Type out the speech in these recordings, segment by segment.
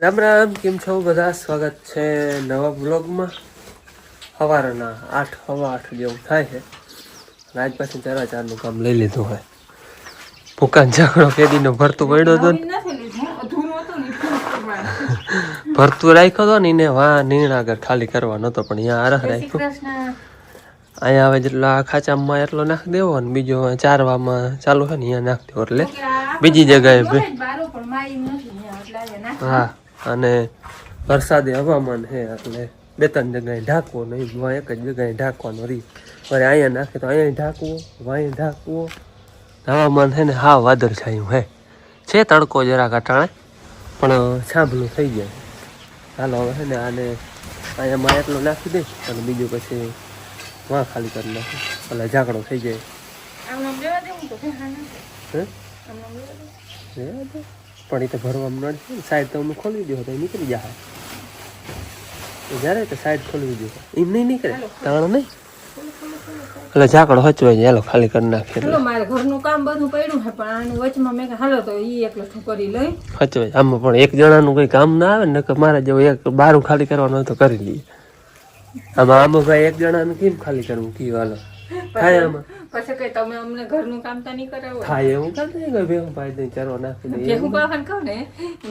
રામ રામ, કેમ છો બધા? સ્વાગત છે નવા બ્લોગમાં. સવારના 8 સવા 8 જેવું થાય છે. આજ પાછી 4:04 કામ લઈ લીધું હોય. ભૂકાન ઝાકડો કેદીનો ભરતું પડ્યો હતો ભરતું રાખ્યો હતો ને એને વા નીણ આગળ ખાલી કરવાનો હતો, પણ અહીંયા આરહ રાખ્યું. અહીંયા હવે જેટલો આ ખાચામાં એટલો નાખી દેવો ને બીજો ચારવામાં ચાલુ છે ને અહીંયા નાખી દેવો, એટલે બીજી જગ્યાએ. હા, અને વરસાદી હવામાન છે એટલે 2-3 જગ્યાએ ઢાંકવો નહીં, એક જ જગ્યાએ ઢાંકવાનો રહી. વળી અહીંયા નાખે તો અહીંયા ઢાંકવો, અહીંયા ઢાંકવો. હવામાન છે ને હા વાદળછાયું છે તડકો જરા કાટાણે, પણ છાંભલું થઈ જાય. ચાલો હવે છે ને આને અહીંયામાં એટલો નાખી દે અને બીજું પછી વાં ખાલી કરી નાખે એટલે ઝાકડો થઈ જાય. પણ એ તો ભરવામાં નથી, સાઈડ તો અમે ખોલી દો તો એ નીકળી જાય. જ્યારે તો સાઈડ ખોલવી દો એમ નહીં નીકળે, તાણ નહીં એટલે ઝાકડો હચવાઈ જાય. ખાલી કરી નાખીએ. મારે ઘરનું કામ બધું પડ્યું છે, પણ આની વચમાં મેં હાલો તો ઈ એકલો કરી લઈ હચવાય. આમાં પણ એક જણાનું કઈ કામ ના આવે ને, મારે જેવું એક બારું ખાલી કરવાનું હોય તો કરી લઈએ. આમાં ભાઈ એક જણાનું કેમ ખાલી કરવું કયું? હાલો થાય આમાં પછી કઈ તમે અમને ઘરનું કામ તો નહીં કરાવો થાય એવું કામ નહીં. ભેહું પાઈ દઈ ચરો નાખી દઈ. ભેહું પાવાનું કહું ને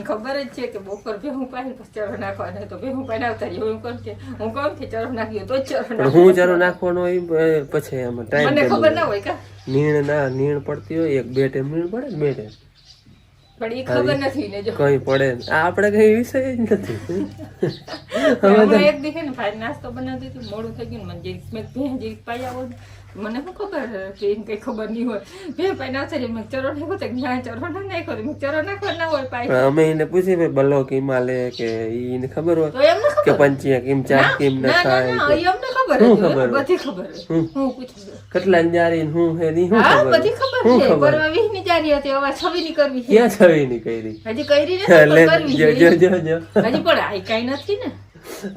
ખબર જ છે કે બપોર ભેહું પાઈ પછી ચરો નાખવાનો, તો ભેહું પાઈ આવતા એવું કહું કે હું કહું કે ચરો નાખ્યો તો ચરો હું ચરો નાખવાનો હોય પછી એમાં ટાઈમ મને ખબર ના હોય કા નીણ પડતી હોય 1-2 ટાઈમ નીણ પડે ને 2 ટાઈમ પણ એ ખબર નથી ને જો કઈ પડે આપણે કઈ વિષય જ નથી. એક દીખે ને ભાઈ નાસ્તો બનાવતી હતી, મોડું થઈ ગયું મને મેં ભેં જે પાઈ આવો મને શું ખબર કે એને કઈ ખબર નહીં હોય. ભેં પાઈ નાખે મેં ચરો નાખ્યો તો ના ચરો ના નાખ્યો મેં ચરો નાખવા ના હોય પાઈ. અમે એને પૂછી ભાઈ બલો કિમા લે કે એને ખબર હોય કે પંચિયા કિમ ચાર કિમ ના ખાય. અમને ખબર બધી ખબર હું પૂછું કેટલા જારી હું હે ની હું ખબર બધી ખબર છે. પરવા 20 ની જારી હતી, હવે 26 ની કરવી છે. ક્યાં 26 ની કરી? હજી કરી નથી કરવી છે. જો હજી પણ આઈ કઈ નથી ને.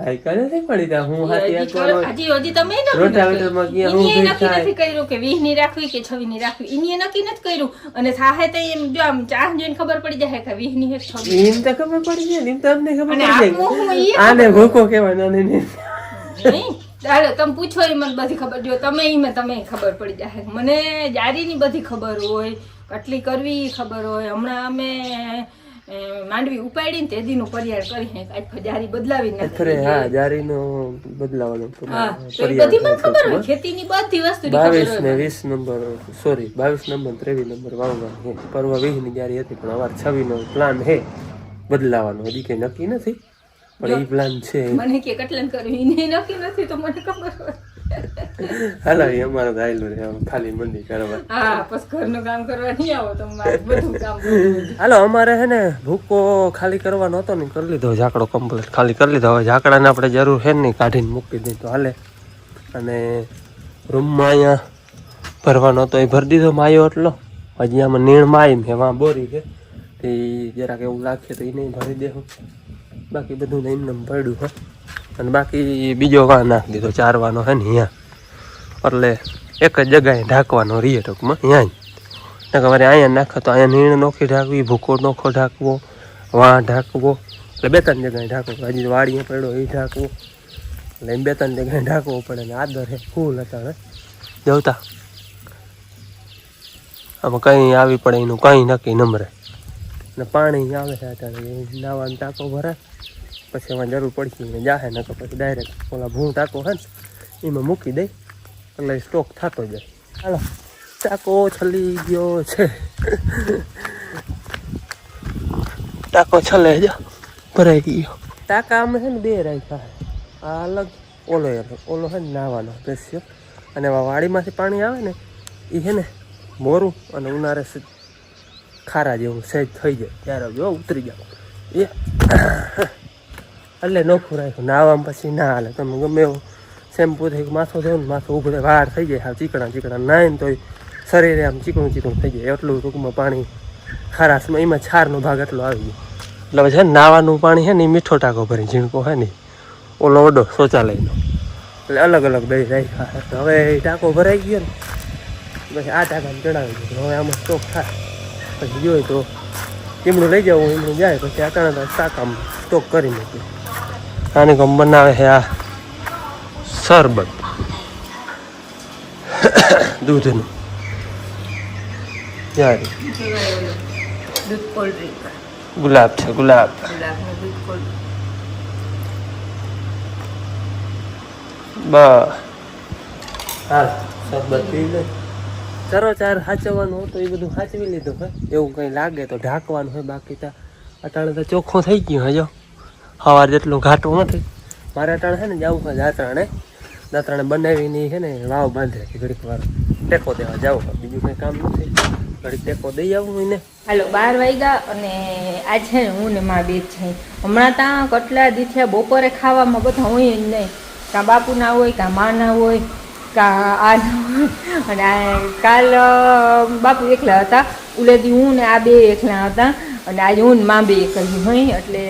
આઈ કઈ નથી પડી તા હું હાથી આકવાનો. હજી તમે ન રોટાવેટર માં ગયા હું નક્કી નથી કર્યું કે 20 ની રાખવી કે 26 ની રાખવી. ઇની નક્કી નથી કર્યું, અને થાહે તો એમ જો આમ ચાહ જોઈને ખબર પડી જાય કે 20 ની છે 26. એમ તો ખબર પડી જાય, એમ તો અમને ખબર પડી જાય. આને ભૂકો કહેવાય ને નહીં. ચાલો તમે પૂછો એ મને બધી ખબર, જો તમે તમે ખબર પડી જાય. મને જારીની બધી ખબર હોય, કટલી કરવી ખબર હોય. હમણાં અમે માંડવી ઉપાડી ને તેદીનું પર્યાળ કરી આજ જારી બદલાવી નાખી. હા, જારીનો બદલાવાનો બધી મને ખબર હોય, ખેતીની બધી વસ્તુ 22 ને 20 નંબર સોરી 22 નંબર 23 નંબર વાવવાનો છે. પરવા 20 ની જારી હતી, પણ અવાર 26 નો પ્લાન છે બદલાવાનો. હજી કઈ નક્કી નથી, પણ એ પ્લાન છે. મને કે કટલન કરવી નહીં નક્કી નથી તો મને ખબર હોય. હાલો એ અમારે તો આયલું રે ખાલી મંદી કરવા. હા, પછી ઘરનું કામ કરવા નહીં આવો તો મારે બધું કામ હાલો અમારે છે ને ભૂકો ખાલી કરવાનો હતો ને કરી લીધો, ઝાકડો કમ્પ્લીટ ખાલી કરી લીધો. હવે ઝાકડાને આપણે જરૂર છે ને કાઢીને મૂકી દઈએ તો હાલે. અને રૂમમાં અહીંયા ભરવાનો હતો એ ભરી દીધો માયો એટલો. હજી આમાં નીણ માય છે, વાં બોરી છે તે જરાક એવું લાગશે તો એ નહીં ભરી દેવું. બાકી બધું એમને પડ્યું છે. અને બાકી બીજો વાં નાખી દીધો ચારવાનો છે ને અહીંયા, એટલે એક જ જગ્યાએ ઢાંકવાનો રહીએ ટૂંકમાં. અહીંયા જ તમારે અહીંયા નાખે તો અહીંયા નીણ નોખી ઢાંકવી, ભૂકો નોખો ઢાંકવો, વાં ઢાંકવો, એટલે 2-3 જગ્યાએ ઢાંકવો. હજી વાડીએ પડ્યો એ ઢાંકવો, એટલે એમ 2-3 જગ્યાએ ઢાંકવો પડે. ને આદર છે ફૂલ હતા જવતા આમાં કંઈ આવી પડે એનું કંઈ નક્કી નમરે. ને પાણી આવે છે અત્યારે નાવાનો ટાંકો ભરાય, પછી એમાં જરૂર પડશે ને જાહે ને તો પછી ડાયરેક્ટ ઓલા ભૂ ટાંકો છે ને એમાં મૂકી દઈ એટલે સ્ટોક થતો જાય. હાલો ટાંકો છલી ગયો છે, ટાંકો છલે જ ભરાઈ ગયો. ટાંકા અમે છે ને 2 રાખ્યા છે, આ અલગ ઓલો છે ને નાવાનો સ્પેશિયલ. અને વાડીમાંથી પાણી આવે ને એ છે ને મોરું અને ઉનાળે ખારા જેવું સહેજ થઈ જાય ત્યારે જો ઉતરી જાવ એ એટલે નોખું રાખ્યું. નાવામાં પછી ના હાલે, તમે ગમે એવું શેમ્પુ થઈ માથું થયું ને માથું ઉભું વાર થઈ જાય. હા, ચીકણા નાય ને તો શરીરે આમ ચીકણું થઈ જાય. એટલું ટૂંકમાં પાણી ખારાશમાં એમાં છારનો ભાગ એટલો આવી ગયો. એટલે છે ને નાવાનું પાણી છે ને એ મીઠો ટાંકો ભરી ઝીણકો છે ને ઓલો ઓડો શૌચાલયનો, એટલે અલગ અલગ બે રાખ્યા. હવે એ ટાંકો ભરાઈ ગયો ને પછી આ ટાંકાને ચડાવી દીધું. હવે આમાં સ્ટોક થાય પછી જોઈએ તો એમનું લઈ જાવ એમનું જાય પછી અટાણા શાક આમ સ્ટોક કરી મૂક્યું. આને ગમ બનાવે છે આ શરબત દૂધનું યાર દૂધ કોલ્ડ ડ્રિંક ગુલાબ છે ગુલાબ. ગુલાબનું દૂધ કોલ્ડ બસ હાલ શરબત પી લે. ચરો ચાર સાચવવાનું હતું એ બધું સાચવી લીધું હોય એવું કંઈ લાગે તો ઢાંકવાનું હોય. બાકી તો અટાણે તો ચોખ્ખું થઈ ગયું હજો સવાર જેટલું ઘાટું નથી. મારે અટાણે છે ને જવું હોય દાંતરાણે બનાવીને છે ને વાવ બાંધે કે ઘડીક વાર ટેકો દેવા જવું હોય. બીજું કંઈ કામ નથી. ઘડીક ટેકો દઈ આવવું હોય ને. હાલો 12 વાગ્યા અને આજ છે ને હું ને માં બે જ છે. હમણાં ત્યાં કટલા દીથ્યા બપોરે ખાવામાં બધા હોય જ નહીં. કાં બાપુ ના હોય કાં મા ના હોય કાં આ ના હોય. અને કાલ બાપુ એકલા હતા, ઉલેથી હું ને આ બે એકલા હતા અને આજે હું ને માં બે એકલી હોય. એટલે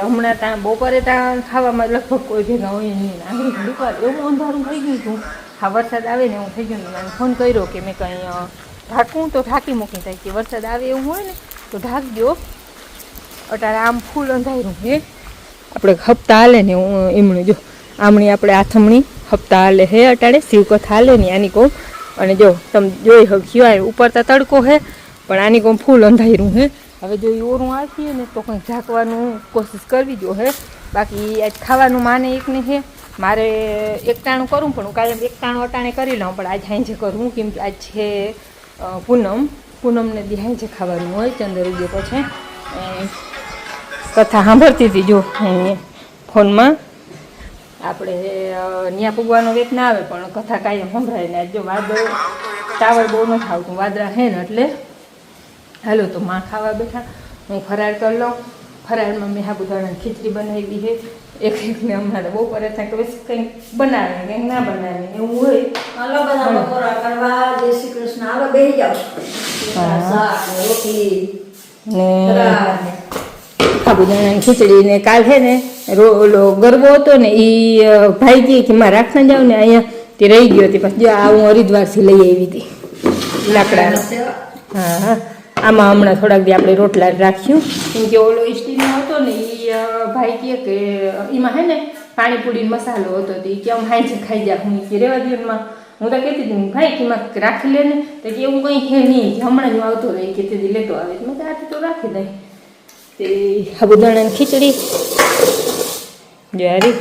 હમણાં ત્યાં બપોરે ત્યાં ખાવામાં લગભગ કોઈ ભેગા હોય નહીં. આગળ ઘડીક વાર એવું અંધારું થઈ ગયું હતું. હા વરસાદ આવે ને એવું થઈ ગયું. મને ફોન કર્યો કે મેં કંઈ ઢાંકવું તો ઢાંકી મૂકી થાય કે વરસાદ આવે એવું હોય ને તો ઢાંકજો. અટારે આમ ફૂલ અંધારું હે. આપણે હપ્તા હાલે ને હું એમણે જો આમણી આપણે આથમણી હપ્તા હાલે હે અટાડે શિવકથા હાલે ને આની કોમ. અને જો તમે જોઈ હક્યો ઉપર તો તડકો હે પણ આની કોમ ફૂલ અંધારું હે. હવે જો ઓરું આવતી ને તો કંઈક ઝાંકવાનું કોશિશ કરવી જો હે. બાકી આજ ખાવાનું માને એક ને હે. મારે એકટાણું કરું પણ હું કાલે એકટાણું અટાણે કરી લઉં પણ આજ હાંજે કરું કેમ કે આજ છે પૂનમને દી હાંજે ખાવાનું હોય. ચંદર ઉગે પછી કથા સાંભળતી હતી જો ફોનમાં. આપણે ત્યાં પૂગવાનો વેત ના આવે પણ કથા કાંઈ સંભળાય ને. જો વાદળ ટાવર બહુ નથી આવતું વાદળા હે ને એટલે હાલો તો માં ખાવા બેઠા. હું ફરાળ કરી લઉં. ફરાળમાં મેં સાબુદાણાની ખીચડી બનાવી છે. એકને હમણાં બહુ કરે છે કે કંઈક બનાવે કંઈક ના બનાવે એવું હોય. હાલો બધા બપોરા કરવા. જય શ્રી કૃષ્ણ. હાલો બેસી જાઓ. શાક ને રોટલી ને દાળ ને સાબુદાણાની ખીચડી ને કાલ છે ને ઓલો ગરબો હતો ને એ ભાઈ કે મારે રાખના જાવ ને અહીંયા તે રહી ગયો હતી. પછી આ હું હરિદ્વારથી લઈ આવી હતી લાકડાનો. હા હા આમાં હમણાં થોડાક દી આપણે રોટલા રાખ્યું કેમ કે ઓલો સ્ટીલનો હતો ને એ ભાઈ કે એમાં હે ને પાણીપુરી મસાલો હતો તો એ કે આમ હાંજે ખાઈ જા. હું કે રેવા દીવનમાં હું તો કહેતી હતી ભાઈ કે એમાં રાખી લે ને તો કે એવું કંઈ છે નહીં હમણાં જ આવતો રહે કે તેથી લેતો આવે. મેં તો આથી તો રાખી દઈ તે સાબુદાણાની ખીચડી જારી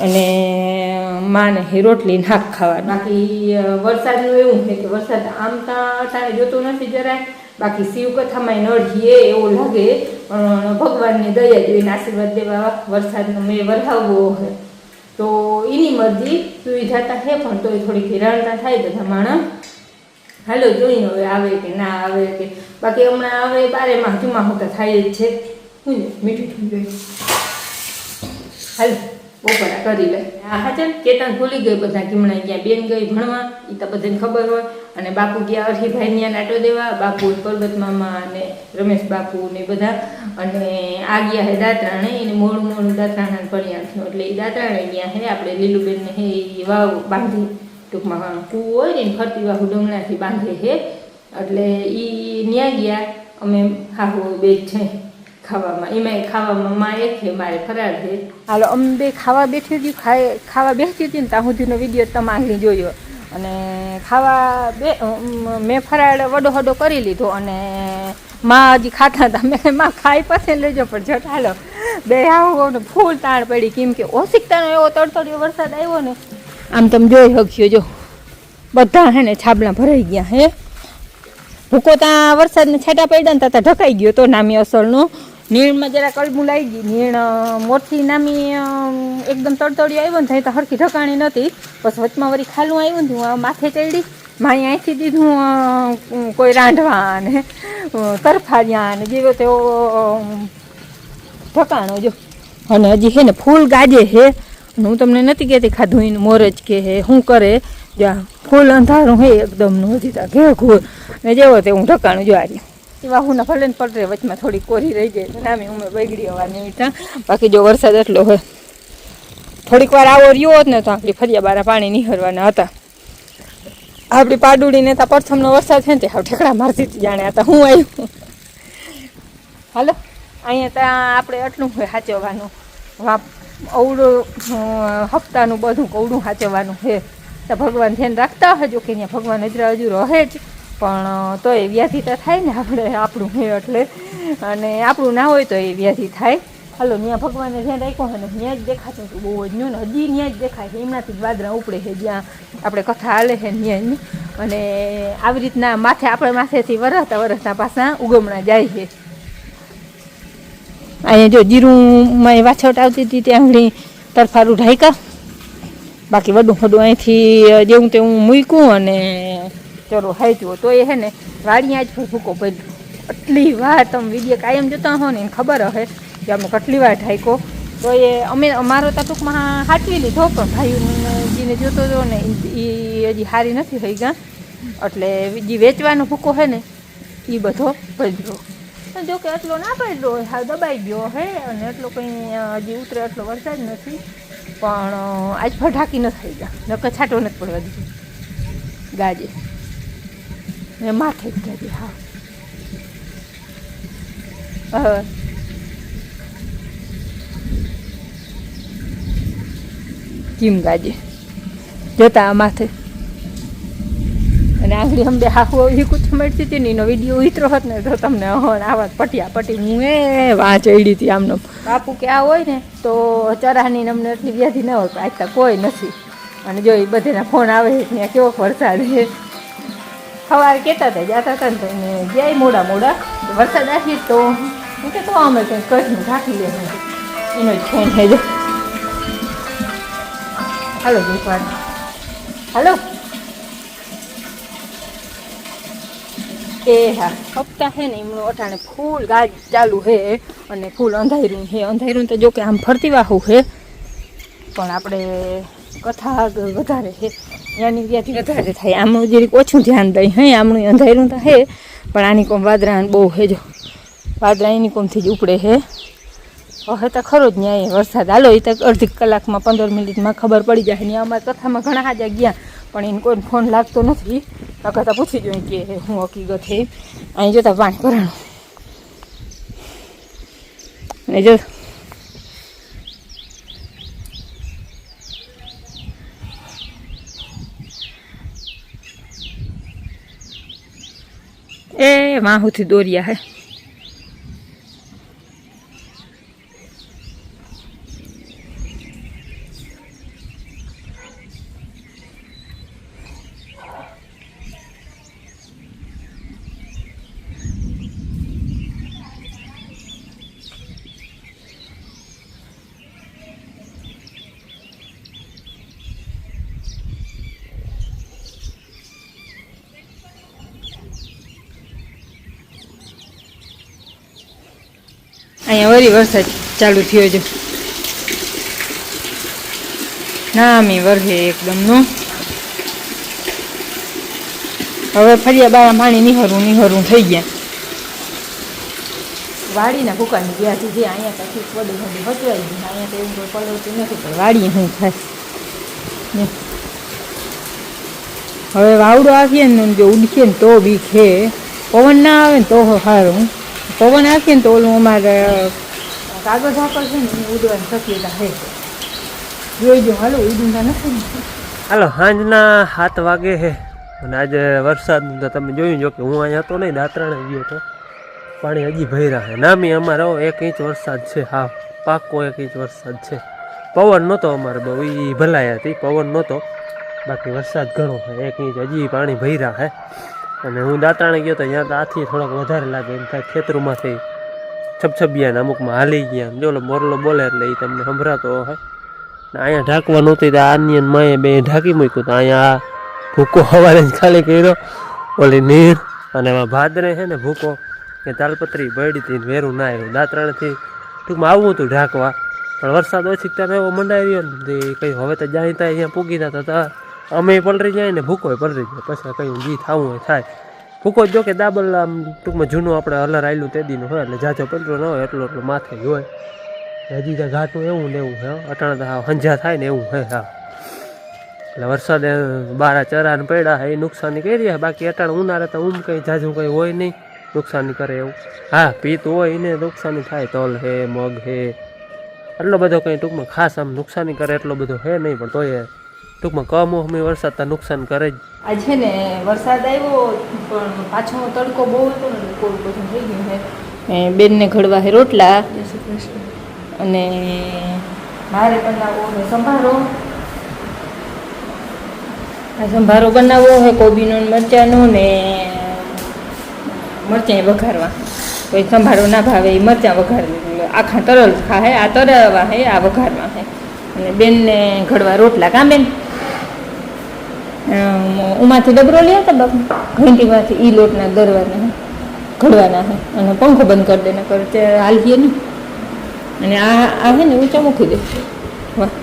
અને માને રોટલી નાક ખાવા. બાકી વરસાદનું એવું છે કે વરસાદ આમ ત્યાં અટાણે જોતો નથી જરાય. બાકી શિવકથામાં નડીએ એવું લાગે પણ ભગવાનની દયા જોઈને આશીર્વાદ દેવા વરસાદનો મેં વરસાવવો હોય તો એની મરજી સુવિધાતા છે પણ તોય થોડીક હેરાનતા થાય બધા માણસ. હાલો જોઈને હવે આવે કે ના આવે કે. બાકી હમણાં આવે 12 માં જુમા હોતા થાય જ છે. શું મીઠું જોઈ હાલ બપોરા કરી લે. હા ચાલ કેતન ભૂલી ગઈ બધા કિમણા ગયા. બેન ગઈ ભણવા એ તો બધાને ખબર હોય. અને બાપુ ગયા અરહીભાઈ ત્યાં નાટો દેવા. બાપુ પરબત મામા અને રમેશ બાપુ ને બધા. અને આ ગયા હે દાંતરાણે એને મોડું દાંતરાણા પડ્યા થયું એટલે એ દાંતરાણે ગયા હે. આપણે લીલુબેનને હે એ વાવ બાંધી ટૂંકમાં કૂવો હોય ને ફરતી વાહુ ડોંગણાથી બાંધે હે એટલે એ ન્યા ગયા. અમે હાહુ બે જ છે ખાવામાં. એમાં ખાવામાં માં એક છે મારે ફરાર છે. હાલો અમે બે ખાવા બેઠી હતી. ખાવા બેસતી હતી ને ત્યાં સુધીનો વિડીયો તમે આગળ જોયો. અને ખાવા મેં ફરાળ વડો હડો કરી લીધો અને માં હજી ખાતા હતા. મેં માં ખાઈ પછી લેજો પણ જટ હાલો બે આવો ને ફૂલ તાણ પડી કેમ કે ઓશિકતાનો એવો તડતડિયો વરસાદ આવ્યો ને આમ તમે જોઈ શકશો. જો બધા હે ને છાબલા ભરાઈ ગયા હે. ભૂકો ત્યાં વરસાદને છાંટા પડ્યા ને ત્યાં ઢકાઈ ગયો તો નામી અસલનો. નીણમાં જરા કલમું લાગી ગઈ. નીણ મોરથી નામી એકદમ તડતડિયો આવ્યો ને ત્યાં તો હરખી ઢકાણી નથી. પછી વચમાં વળી ખાલું આવ્યું ને હું માથે ચડી મારી અહીંથી દીધું કોઈ રાંધવા ને તરફાડ્યા ને જેવો તેવો ઢકાણો જો. અને હજી હે ને ફૂલ ગાજે હે. હું તમને નથી કહેતી ખાધું એને મોરજ કે હે શું કરે જા ફૂલ અંધારું હે એકદમનું હજી ત્યાં ઘે ઘૂર ને જેવો તે હું ઢકાણું જો આ વાહુના ભલે ને પડરે વચમાં થોડી કોરી રહી ગઈ નામી ઉમે બગડી હોવાની મીઠા. બાકી જો વરસાદ એટલો હોય થોડીક વાર આવો રહ્યો હોત ને તો આપણી ફરિયા બારા પાણી નિહરવાના હતા. આપણી પાડુડીને ત્યાં પ્રથમનો વરસાદ છે ને તે ઠેકડા મારતી હતી જાણે હતા હું આવ્યું. હાલો અહીંયા ત્યાં આપણે એટલું હોય સાચવવાનું અવડું હપ્તાનું બધું કવડું સાચવવાનું છે તો ભગવાન ધ્યાન રાખતા હોય જો કે અહીંયા ભગવાન હજુ રહે જ પણ તો એ વ્યાધિ તો થાય ને આપણે આપણું હે એટલે અને આપણું ના હોય તો એ વ્યાધિ થાય. હાલો ત્યાં ભગવાને ધ્યાન રાખ્યું હોય ને ત્યાં જ દેખાતું હતું બહુ જ ને હજી ત્યાં જ દેખાય છે એમનાથી જ વાદળા ઉપડે છે જ્યાં આપણે કથા હાલે છે ત્યાં જ અને આવી રીતના માથે આપણે માથેથી વરસતા પાછા ઉગમણા જાય છે. અહીંયા જો જીરુંમાં વાછોટ આવતી હતી ત્યાં આગળ તરફારું ઢાંકા બાકી વડું ફડું અહીંથી જેવું તેવું મૂક્યું અને ચલો હાચ્યું તો એ છે ને વાડીਆਂ જ ભૂકો પડ્યો. આટલી વાર તમે વિડીયો કાયમ જોતા હો ને એને ખબર હશે કે અમે કેટલી વાર ઢાંક્યો તો એ અમે અમારો તો ટૂંકમાં હાચવી લીધો પણ ભાઈઓને જોતો હતો ને એ હજી સારી નથી થઈ ગયા એટલે જે વેચવાનો ભૂકો છે ને એ બધો પડ્યો. જો કે એટલો ના પડ્યો હોય હા દબાઈ ગયો હે અને એટલો કંઈ હજી ઉતરે એટલો વરસાદ નથી પણ આજ પર ઢાંકી ન થઈ ગયા નકર છાંટો નથી પડવા દીધો ગાજે ને માથે જ ગાજે હા કેમ ગાજે જોતા માથે અને આંગળી અંબે હાહુ એ કુછ મળતી હતી ને એનો વિડીયો ઉતરો હોત ને તો તમને આવા પટિયા પટી હું વાં ચડી હતી આમનો બાપુ કે આ હોય ને તો ચરાની અમને એટલી વ્યાધિ ન હોય આજતા કોઈ નથી અને જો એ બધેના ફોન આવે છે ત્યાં કેવો વરસાદ છે સવારે કહેતા હતા જતા હતા ને તો એને જાય મોડા વરસાદ આવી તો હું કે તો અમે કંઈક કચ્છનું ઢાંકી લે એનો જ ફોન થઈ જાય. હાલો દીપાન હાલો એ હા હપ્તા છે ને એમનું અટાણે ફૂલ ગાજ ચાલુ છે અને ફૂલ અંધાર્યું છે અંધાર્યું તો જો કે આમ ફરતી વાહું છે પણ આપણે કથા વધારે છે ત્યાંની વ્યાધિ વધારે થાય આમનું જરીક ઓછું ધ્યાન દઈ હે આમનું અંધાર્યું તો છે પણ આની કોમ વાદરા બહુ છે જો વાદરા એની કોમથી જ ઉપડે છે હવે તો ખરો જ ન્યાય વરસાદ હાલો એ તો અડધી કલાકમાં 15 મિનિટમાં ખબર પડી જાય ને અમારા કથામાં ઘણા હાજા ગયા પણ એને કોઈ ફોન લાગતો નથી નકર પૂછી જોઈએ કે હું હકીકત છે અહીં જોતા પાણી ભરાણું અને જો એ માહુથી દોરિયા હે અહીંયા વળી વરસાદ ચાલુ થયો છે નામી વરસે એકદમનો હવે ફરિયા બારા પાણી નિહરું થઈ ગયા વાડીના ભૂકાની ગયા છે જે અહીંયા પછી વડું વડું હચવાઈ ગયું અહીંયા તો એવું કોઈ પલવતું નથી પણ વાડીએ શું થાય હવે વાવડો આવીએ ને જો ઉડકીએ ને તો બી છે પવન ના આવે ને તો સારું પવન આપીએ ને તો ઓલું અમારે કાગળ ઝાકળ છે ને એ ઉડવાની શક્યતા છે જોઈજો હાલો ઉડુંગા નથી ને હાલો સાંજના 7 વાગે છે અને આજે વરસાદનું તો તમે જોયું જો કે હું અહીંયા હતો નહીં દાતરાણે ગયો તો પાણી હજી ભર્યા છે નામી અમારે 1 ઇંચ વરસાદ છે હા પાકો 1 ઇંચ વરસાદ છે પવન નહોતો અમારે બહુ એ ભલાયા હતી પવન નહોતો બાકી વરસાદ ઘણો છે 1 ઇંચ હજી પાણી ભર્યા છે અને હું દાતરાણે ગયો તો ત્યાં તો આથી થોડોક વધારે લાગે એમ થાય ખેતરોમાંથી છબછબિયા ને અમુકમાં હાલી ગયા જો મોરલો બોલે એટલે એ તમને સંભળાતો હોય ને અહીંયા ઢાંકવા નહોતી તો આની માએ બે ઢાંકી મૂક્યું તો અહીંયા ભૂકો સવારે જ ખાલી કર્યો ઓલી નીર અને એમાં ભાદરે છે ને ભૂકો કે તાલપત્રી પડી હતી વેરું ના આવ્યું દાતરાણેથી ટૂંકમાં આવવું હતું ઢાંકવા પણ વરસાદ ઓછી ત્યારે એવો મંડાઈ રહ્યો ને કંઈ હવે તો જાય ત્યાં અહીંયા પૂગી જતા અમે પલરી જાય ને ભૂકો પલરી જાય પછી કંઈ જી થવું હોય થાય ભૂકો જો કે દાબલ આમ ટૂંકમાં જૂનું આપણે હલર આવેલું તે દીનું હોય એટલે જાજો પલરો ન હોય એટલો માથે જ હોય હજી ત્યાં ઘાટું એવું ને એવું હે અટાણે તો હંજા થાય ને એવું હે હા એટલે વરસાદે બારા ચરાને પડ્યા એ નુકસાની કરી રહ્યા બાકી અટાણે ઉનાળે તો કંઈ જાજુ કંઈ હોય નહીં નુકસાની કરે એવું. હા પિત્ત હોય એને નુકસાની થાય, તલ હે મગ હે એટલો બધો કંઈ ટૂંકમાં ખાસ આમ નુકસાની કરે એટલો બધો હે નહીં, પણ તોય ટૂંકમાં કમોસમી વરસાદ તો નુકસાન કરે જ. આ છે ને વરસાદ આવ્યો પણ પાછો તડકો બહુ હતો ને કોરું બધું થઈ ગયું છે. બેનને ઘડવા છે રોટલા અને મારે બનાવવો છે સંભારો. આ સંભારો બનાવવો છે કોબીનો ને મરચાંનો ને મરચાં વઘારવા. કોઈ સંભારો ના ભાવે એ મરચાં વઘારવી, આખા તરલ ખાય, આ તરવા છે આ વઘારવા છે. અને બેનને ઘડવા રોટલા. કાં બેન ઉમાંથી ડબરો લે હતા બાપુ ઘંટીમાંથી એ લોટના દરવાના ઘડવાના છે અને પંખો બંધ કરી દે ને કરે હાલીએ નહીં. અને આ છે ને ઊંચા મૂકી દે વાહ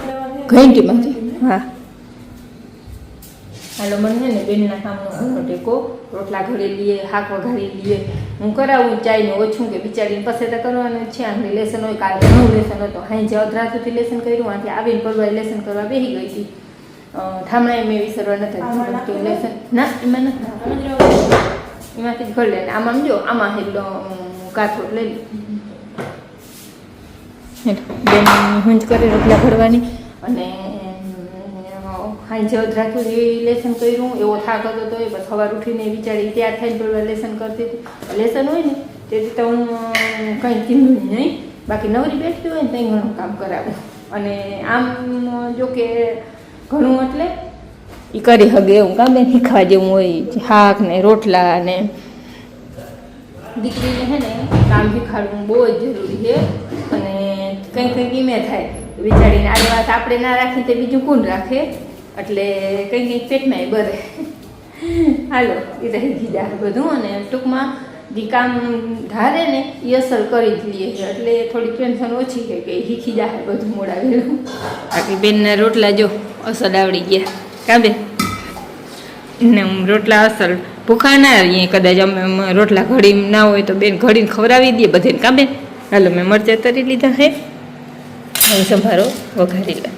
ઘંટીમાંથી. હા હાલો મને છે ને બેનના કામનો ટેકો રોટલા ઘડી લઈએ, શાક વઘારી લઈએ. હું કરાવું ચાયને ઓછું કે બિચારીને પાસે તો કરવાનું છે. આને લેસન હોય, કાલે ઘણું લેસન હતો, હાઈ અધરા સુધી લેસન કર્યું. આથી આવીને પરવા લેસન કરવા બેસી ગઈ હતી. ઠામણા મેં વિસરવા નથી લેસન ના એમાં નથી, એમાંથી જ ઘર લે. આમાં જો આમાં એટલો કાથરોટ લઈ લે બેન હુંજ કરી રોટલા ઘડવાની. અને હાઈ અધરા સુધી લેસન કર્યું, એવો થાક હતો તો એ બસ સવાર ઉઠીને વિચારી તૈયાર થઈને પરવા લેસન કરતી હતી. લેસન હોય ને તેથી તો હું કંઈ કીધું નહીં, બાકી નવરી બેઠી હોય ને ત્યાં ઘણું કામ કરાવું. અને આમ જો કે ઘણું એટલે એ કરી શકે એવું કામ બેન શીખવા જેવું હોય. શાક ને રોટલા ને દીકરીને છે ને કામ શીખાડવું બહુ જ જરૂરી છે. અને કંઈક કંઈક ઈમે થાય વિચારીને આ વાત આપણે ના રાખીએ તો બીજું કોણ રાખે, એટલે કંઈક કંઈક પેટમાં એ બરે. હાલો એ રહી ગીધા બધું. અને ટૂંકમાં જે કામ ધારે ને એ અસર કરી જ લઈએ છે, એટલે થોડી ટેન્શન ઓછી છે કે શીખી જાય બધું મોડાવેલું. બાકી બેનના રોટલા જો અસલ આવડી ગયા. કાં બેન ને રોટલા અસલ ભૂખા ના રહીએ કદાચ અમે રોટલા ઘડી ના હોય તો બેન ઘડીને ખવડાવી દઈએ બધાને. કાં બેન હાલો મેં મરચાં તરી લીધા છે, હવે સંભારો વઘારી લે.